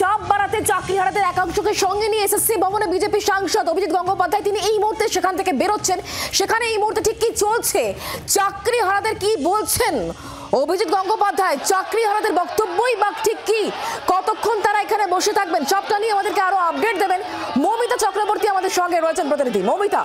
চাপ বাড়াতে চাকরিহারাদের একাংশকে সঙ্গে নিয়ে এসএসসি ভবনে বিজেপি সাংসদ অভিজিৎ গঙ্গোপাধ্যায় তিনি এই মুহূর্তে সেখান থেকে বেরোচ্ছেন। সেখানে এই মুহূর্তে ঠিক কি চলছে, চাকরিহারাদের কি বলছেন অভিজিৎ গঙ্গোপাধ্যায়, চাকরিহারাদের বক্তব্যই বা ঠিক কি, কতক্ষণ তারা এখানে বসে থাকবেন, সবটা নিয়ে আমাদেরকে আরো আপডেট দেবেন মৌমিতা চক্রবর্তী আমাদের সঙ্গে রয়েছেন প্রতিনিধি। মৌমিতা,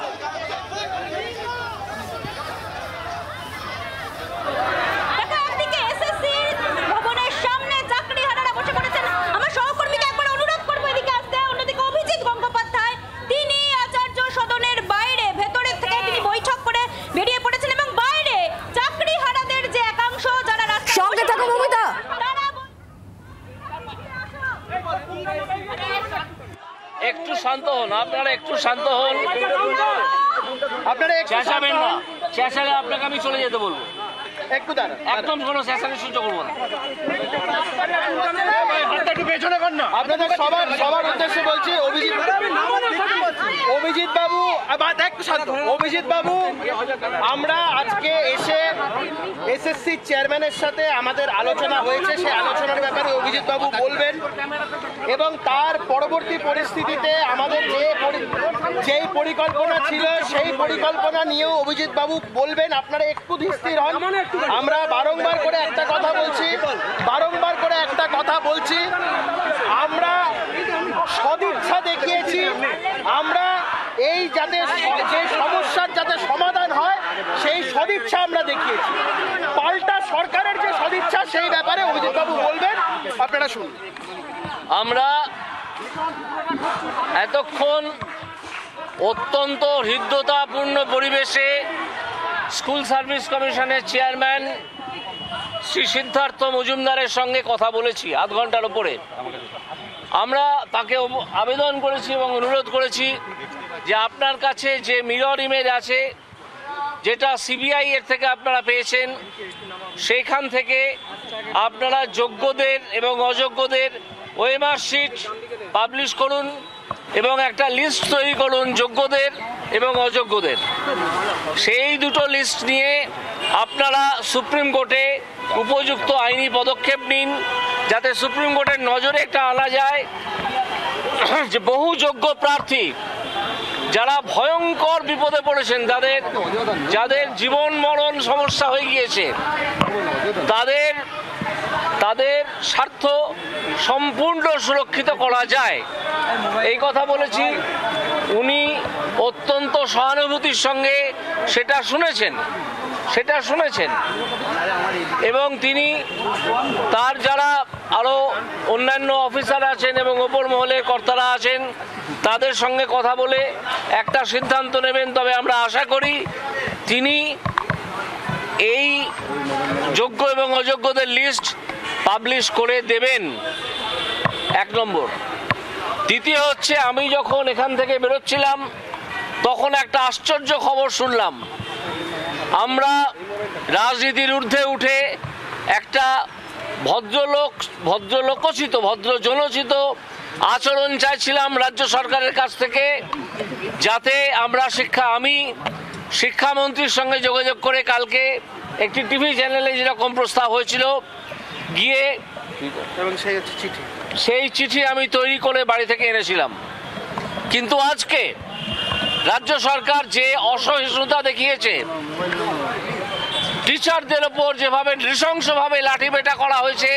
একটু শান্ত হন, আপনারা একটু শান্ত হন, আপনারা চেঁচাবেন না, চেঁচালে আপনাকে আমি চলে যেতে বলবো। একটু দাঁড়ান, একদম কোনো চেঁচানি সহ্য করবো না। আপনাদের সবার উদ্দেশ্যে বলছি, অভিজিৎ বাবু একটু শান্ত। অভিজিৎ বাবু, আমরা আজকে এসে এসএসসি চেয়ারম্যানের সাথে আমাদের আলোচনা হয়েছে, সেই আলোচনার ব্যাপারে অভিজিৎ বাবু বলবেন এবং তার পরবর্তী পরিস্থিতিতে আমাদের যেই পরিকল্পনা ছিল সেই পরিকল্পনা নিয়েও অভিজিৎ বাবু বলবেন। আপনারা একটু স্থির হন। আমরা বারংবার করে একটা কথা বলছি, আমরা সদিচ্ছা দেখিয়েছি, আমরা এই যাতে যে সমস্যার যাতে সমাধান হয় সেই সদিচ্ছা আমরা দেখিয়েছি। পাল্টা সরকারের যে সদিচ্ছা সেই ব্যাপারে অভিজিৎ বাবু বলবেন, আপনারা শুনুন। আমরা এতক্ষণ অত্যন্ত হৃদ্যতাপূর্ণ পরিবেশে স্কুল সার্ভিস কমিশনের চেয়ারম্যান শ্রী সিদ্ধার্থ মজুমদারের সঙ্গে কথা বলেছি আধ ঘন্টার ওপরে। আমরা তাকে আবেদন করেছি এবং অনুরোধ করেছি যে আপনার কাছে যে মিরর ইমেজ আছে, যেটা সিবিআই এর থেকে আপনারা পেয়েছেন, সেইখান থেকে আপনারা যোগ্যদের এবং অযোগ্যদের ওএমআর শিট পাবলিশ করুন এবং একটা লিস্ট তৈরি করুন যোগ্যদের এবং অযোগ্যদের। সেই দুটো লিস্ট নিয়ে আপনারা সুপ্রিম কোর্টে উপযুক্ত আইনি পদক্ষেপ নিন, যাতে সুপ্রিম কোর্টের নজরে একটা আনা যায় যে বহু যোগ্য প্রার্থী যারা ভয়ঙ্কর বিপদে পড়েছেন, যাদের জীবন মরণ সমস্যা হয়ে গিয়েছে, তাদের স্বার্থ সম্পূর্ণ সুরক্ষিত করা যায়, এই কথা বলেছি। উনি অত্যন্ত সহানুভূতির সঙ্গে সেটা শুনেছেন এবং তিনি তার যারা আরও অন্যান্য অফিসার আছেন এবং ওপর মহলের কর্তারা আছেন তাদের সঙ্গে কথা বলে একটা সিদ্ধান্ত নেবেন। তবে আমরা আশা করি তিনি এই যোগ্য এবং অযোগ্যদের লিস্ট পাবলিশ করে দেবেন, এক নম্বর। দ্বিতীয় হচ্ছে, আমি যখন এখান থেকে বেরোচ্ছিলাম তখন একটা আশ্চর্য খবর শুনলাম। আমরা রাজনীতির ঊর্ধ্বে উঠে একটা ভদ্রজনোচিত আচরণ চাইছিলাম রাজ্য সরকারের কাছ থেকে, যাতে আমরা আমি শিক্ষামন্ত্রীর সঙ্গে যোগাযোগ করে কালকে একটি টিভি চ্যানেলে যেরকম প্রস্তাব হয়েছিল গিয়ে এবং সেই চিঠি আমি তৈরি করে বাড়ি থেকে এনেছিলাম। কিন্তু আজকে রাজ্য সরকার যে অসহিষ্ণুতা দেখিয়েছে, টিচারদের ওপর যেভাবে নৃশংসভাবে লাঠিপেটা করা হয়েছে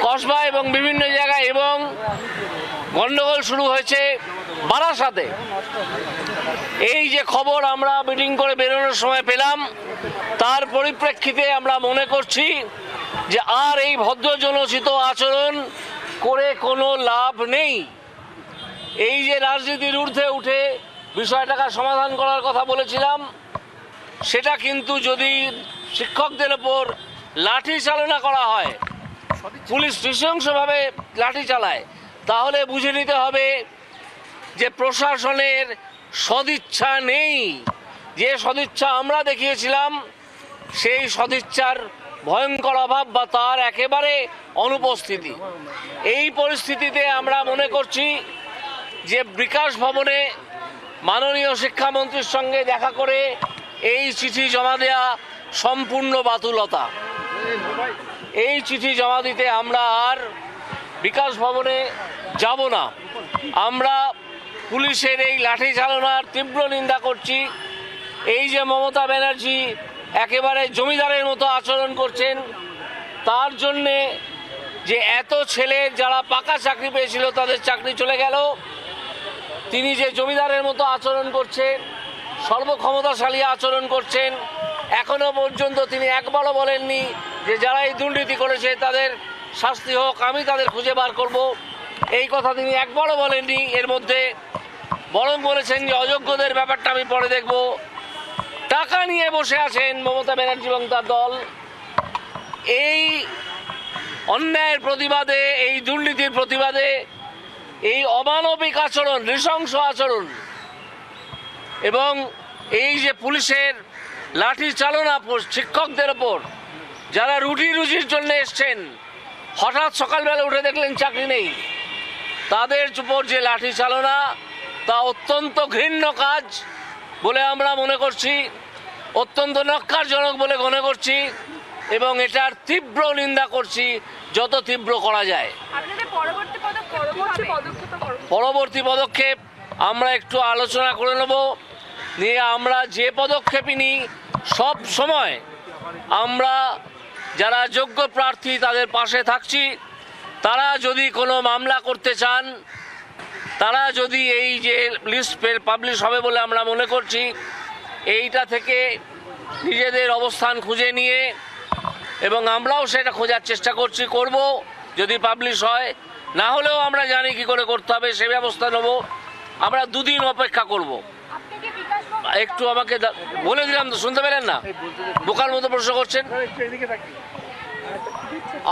কসবায় এবং বিভিন্ন জায়গায়, এবং গন্ডগোল শুরু হয়েছে বারাসাতে, এই যে খবর আমরা মিটিং করে বেরোনোর সময় পেলাম, তার পরিপ্রেক্ষিতে আমরা মনে করছি যে আর এই ভদ্রজনোচিত আচরণ করে কোনো লাভ নেই। এই যে রাজনীতির ঊর্ধ্বে উঠে বিষয়টাকে সমাধান করার কথা বলেছিলাম, সেটা কিন্তু যদি শিক্ষকদের ওপর লাঠি চালনা করা হয়, পুলিশ নৃশংসভাবে লাঠি চালায়, তাহলে বুঝে নিতে হবে যে প্রশাসনের সদিচ্ছা নেই। যে সদিচ্ছা আমরা দেখিয়েছিলাম সেই সদিচ্ছার ভয়ঙ্কর অভাব বা তার একেবারে অনুপস্থিতি। এই পরিস্থিতিতে আমরা মনে করছি যে বিকাশ ভবনে মাননীয় শিক্ষামন্ত্রীর সঙ্গে দেখা করে এই চিঠি জমা দেওয়া সম্পূর্ণ বাতুলতা। এই চিঠি জমা দিতে আমরা আর বিকাশ ভবনে যাব না। আমরা পুলিশের এই লাঠি চালনার তীব্র নিন্দা করছি। এই যে মমতা ব্যানার্জি একেবারে জমিদারের মতো আচরণ করছেন, তার জন্যে যে এত ছেলে যারা পাকা চাকরি পেয়েছিল তাদের চাকরি চলে গেল, তিনি যে জমিদারের মতো আচরণ করছেন, সর্বক্ষমতাশালী আচরণ করছেন, এখনো পর্যন্ত তিনি একবারও বলেননি যে যারা এই দুর্নীতি করেছে তাদের শাস্তি হোক, আমি তাদের খুঁজে বার করব, এই কথা তিনি একবারও বলেননি। এর মধ্যে বরং বলেছেন যে অযোগ্যদের ব্যাপারটা আমি পরে দেখব। টাকা নিয়ে বসে আছেন মমতা ব্যানার্জি এবং তার দল। এই অন্যায়ের প্রতিবাদে, এই দুর্নীতির প্রতিবাদে, এই অমানবিক আচরণ, নৃশংস আচরণ এবং এই যে পুলিশের লাঠি চালনা শিক্ষকদের ওপর, যারা রুটি রুজির জন্য এসছেন, হঠাৎ সকালবেলা উঠে দেখলেন চাকরি নেই, তাদের উপর যে লাঠি চালনা, তা অত্যন্ত ঘৃণ্য কাজ বলে আমরা মনে করছি, অত্যন্ত ন্যক্কারজনক বলে মনে করছি এবং এটার তীব্র নিন্দা করছি, যত তীব্র করা যায়। পরবর্তী পদক্ষেপ আমরা একটু আলোচনা করে নেব, নিয়ে আমরা যে পদক্ষেপই নিই সব সময় আমরা যারা যোগ্য প্রার্থী তাদের পাশে থাকছি। তারা যদি কোনো মামলা করতে চান, তারা যদি এই যে লিস্ট পাবলিশ হবে বলে আমরা মনে করছি, এইটা থেকে নিজেদের অবস্থান খুঁজে নিয়ে, এবং আমরাও সেটা খোঁজার চেষ্টা করব, যদি পাবলিশ হয়, না হলেও আমরা জানি কি করে করতে হবে, সে ব্যবস্থা নেব। আমরা 2 দিন অপেক্ষা করব। একটু আমাকে বলে দিলাম তো, শুনতে পেলেন না? বোকার মতো প্রশ্ন করছেন।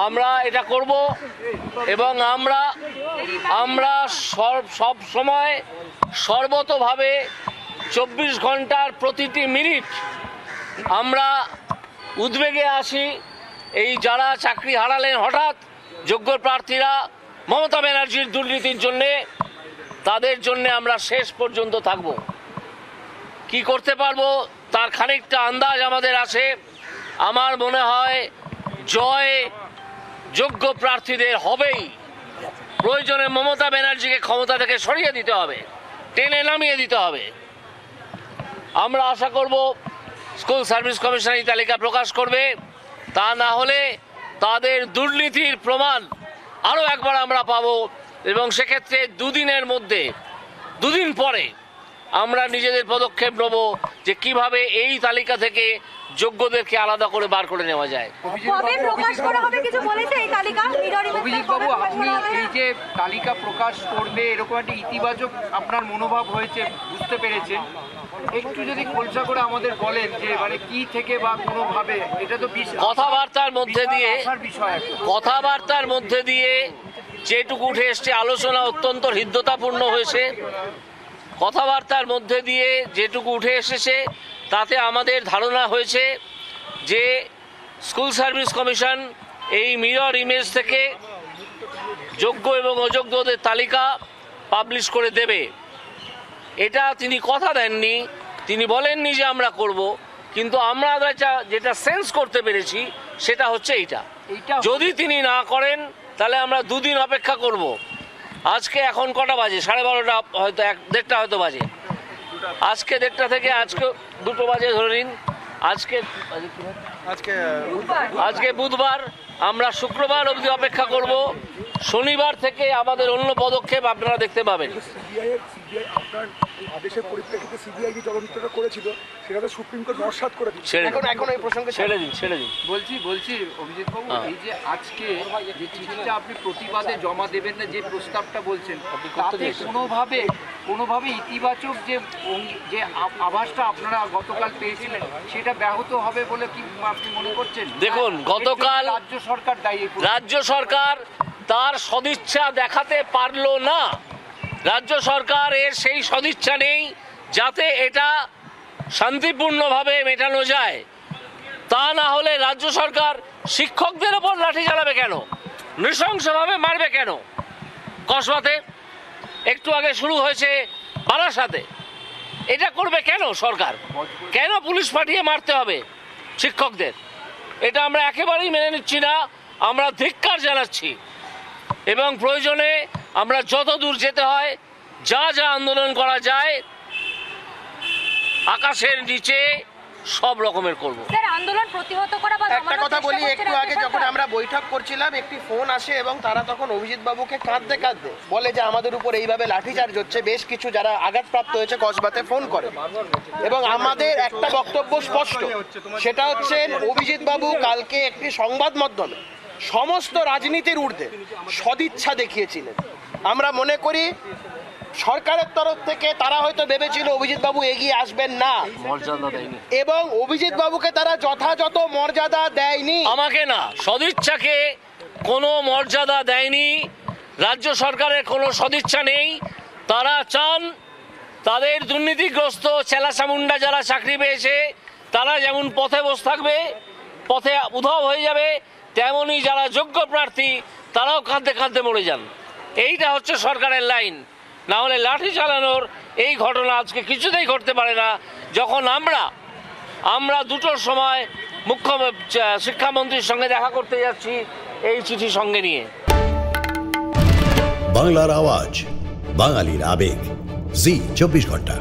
আমরা এটা করব এবং আমরা সব সময় সর্বতভাবে 24 ঘন্টার প্রতিটি মিনিট আমরা উদ্বেগে আছি। এই যারা চাকরি হারালেন হঠাৎ যোগ্য প্রার্থীরা মমতা ব্যানার্জির দুর্নীতির জন্যে, তাদের জন্যে আমরা শেষ পর্যন্ত থাকব। কি করতে পারবো তার খানিকটা আন্দাজ আমাদের আছে। আমার মনে হয় জয় যোগ্য প্রার্থীদের হবেই। প্রয়োজনে মমতা ব্যানার্জিকে ক্ষমতা থেকে সরিয়ে দিতে হবে, টেনে নামিয়ে দিতে হবে। আমরা আশা করব স্কুল সার্ভিস কমিশন এই তালিকা প্রকাশ করবে, তা না হলে তাদের দুর্নীতির প্রমাণ আরও একবার আমরা পাবো এবং সেক্ষেত্রে 2 দিনের মধ্যে, 2 দিন পরে আমরা নিজেদের পদক্ষেপ নেব যে কিভাবে এই তালিকা থেকে যোগ্যদেরকে আলাদা করে বার করে নেওয়া যায়। অভিজিৎবাবু, আপনি এই যে তালিকা প্রকাশ করবে এরকম একটা ইতিবাচক আপনার মনোভাব হয়েছে, বুঝতে পেরেছেন, একটু যদি খোলসা করে আমাদের বলেন যে মানে কি থেকে বা কোনোভাবে, এটা তো কথাবার্তার মধ্যে দিয়ে যেটুকু উঠে এসছে, আলোচনা অত্যন্ত হৃদ্যতাপূর্ণ হয়েছে। কথাবার্তার মধ্যে দিয়ে যেটুকু উঠে এসেছে তাতে আমাদের ধারণা হয়েছে যে স্কুল সার্ভিস কমিশন এই মিরর ইমেজ থেকে যোগ্য এবং অযোগ্যদের তালিকা পাবলিশ করে দেবে। এটা তিনি কথা দেননি, তিনি বলেননি যে আমরা করব, কিন্তু আমরা যেটা সেন্স করতে পেরেছি সেটা হচ্ছে এইটা। যদি তিনি না করেন তাহলে আমরা 2 দিন অপেক্ষা করব। আজকে এখন কটা বাজে? 12:30 হয়তো, 1:30 হয়তো বাজে। আজকে 1:30 থেকে আজকে 2টো বাজে ধরে নিন। আজকে বুধবার, আমরা শুক্রবার অবধি অপেক্ষা করব। শনিবার থেকে আমাদের অন্য পদক্ষেপ আপনারা দেখতে পাবেন। আদেশের পরিপ্রেক্ষিতে সিবিআই যে তদন্তটা করেছিল সেটা তো সুপ্রিম কোর্ট নস্যাৎ করে দিচ্ছে। এখন এই প্রসঙ্গে ছেড়ে দিন। বলছি অভিজিৎবাবু, এই যে আজকে যে চিঠিটা আপনি প্রতিবাদে জমা দেবেন না, যে প্রস্তাবটা বলছেন, তাতে কোনোভাবে ইতিবাচক যে আভাসটা আপনারা গতকাল পেয়েছিলেন সেটা ব্যাহত হবে বলে কি আপনি মনে করছেন? দেখুন, গতকাল রাজ্য সরকার তার সদিচ্ছা দেখাতে পারলো না। রাজ্য সরকারের সেই সদিচ্ছা নেই যাতে এটা শান্তিপূর্ণভাবে মেটানো যায়। তা না হলে রাজ্য সরকার শিক্ষকদের ওপর লাঠি চালাবে কেন? নৃশংসভাবে মারবে কেন? কসবাতে একটু আগে শুরু হয়েছে, বারাসাতে। এটা করবে কেন সরকার? কেন পুলিশ পাঠিয়ে মারতে হবে শিক্ষকদের? এটা আমরা একেবারেই মেনে নিচ্ছি না। আমরা ধিক্কার জানাচ্ছি এবং প্রয়োজনে আমরা যত দূর যেতে হয়, যা যা আন্দোলন করা যায় আকাশের নিচে সব রকমের করব। স্যার, আন্দোলন প্রতিহত করা বা একটা কথা বলি, একটু আগে যখন আমরা বৈঠক করছিলাম একটি ফোন আসে এবং তারা তখন অভিজিৎ বাবুকে কাঁদতে কাঁদতে বলে যে আমাদের উপর এইভাবে লাঠিচার্জ হচ্ছে, বেশ কিছু যারা আঘাতপ্রাপ্ত হয়েছে কসবাতে ফোন করে এবং আমাদের একটা বক্তব্য স্পষ্ট, সেটা হচ্ছে অভিজিৎ বাবু কালকে একটি সংবাদ মাধ্যমে সমস্ত রাজনীতির ঊর্ধ্বে সদিচ্ছা দেখিয়েছিলেন। আমরা মনে করি সরকারের তরফ থেকে তারা হয়তো ভেবেছিল অভিজিৎ বাবু এগিয়ে আসবেন না, মর্যাদা দেয়নি এবং অভিজিৎ বাবুকে তারা যথাযথ মর্যাদা দেয়নি। আমাকে না, সদিচ্ছাকে কোনো মর্যাদা দেয়নি। রাজ্য সরকারের কোনো সদিচ্ছা নেই। তারা চান তাদের দুর্নীতিগ্রস্ত চেলাচামুন্ডা যারা চাকরি পেয়েছে তারা যেমন পথে বসে থাকবে, পথে উধাও হয়ে যাবে, তেমনই যারা যোগ্য প্রার্থী তারাও কাঁদতে কাঁদতে মরে যান। এইটা হচ্ছে সরকারের লাইন। না হলে লাঠি চালানোর এই ঘটনা আজকে কিছুতেই ঘটতে পারে না। যখন আমরা 2টোর সময় শিক্ষামন্ত্রীর সঙ্গে দেখা করতে যাচ্ছি এই চিঠি সঙ্গে নিয়ে। বাংলার আওয়াজ, বাঙালির আবেগ, জি 24 ঘন্টা।